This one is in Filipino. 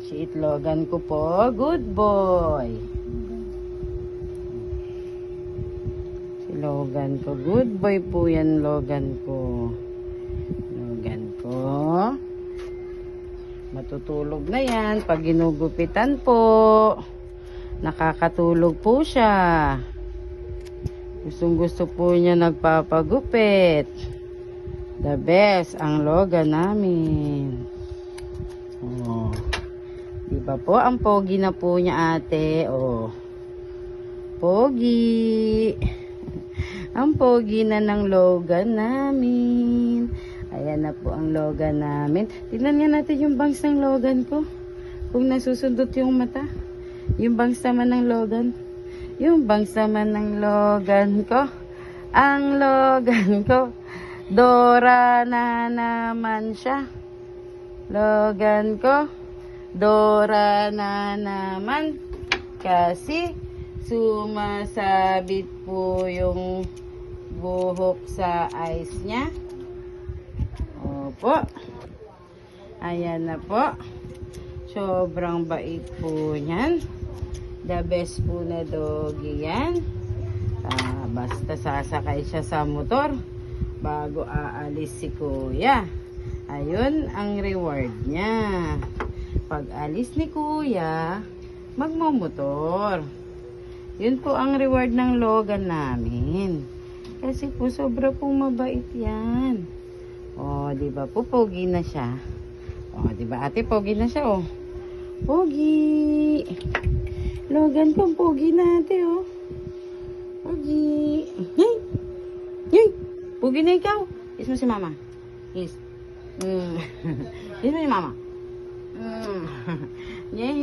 Si Itlogan ko po, good boy. Si Logan ko, good boy po yan, Logan ko. Logan ko. Matutulog na yan pag ginugupitan po. Nakakatulog po siya. Gustong gusto po niya nagpapagupit. The best ang Logan namin. Oh. Diba po? Ang pogi na po niya, ate. Oh. Pogi. Ang pogi na ng Logan namin. Ayan na po ang Logan namin. Tignan nga natin yung bangs ng Logan ko. Kung nasusundot yung mata. Yung bangs naman ng Logan. Yung bangs naman ng Logan ko. Ang Logan ko. Dora na naman siya. Logan ko. Dora na naman. Kasi sumasabit po yung buhok sa eyes niya. Opo. Ayan na po. Sobrang bait po niyan. The best po na doggy yan. Basta sasakay siya sa motor bago aalis si kuya. Ayun ang reward niya. Pag alis ni kuya, magmomotor. Yun po ang reward ng Logan namin. Kasi po sobra pong mabait yan. Oh, di ba po pogi na siya? Oh, di ba ate pogi na siya oh. Pogi. Logan ko pogi na ate oh. Pogi. Hey. Hey. Pogi na ikaw. Kiss mo si mama. Kiss. Kiss mo si mama. Yeah.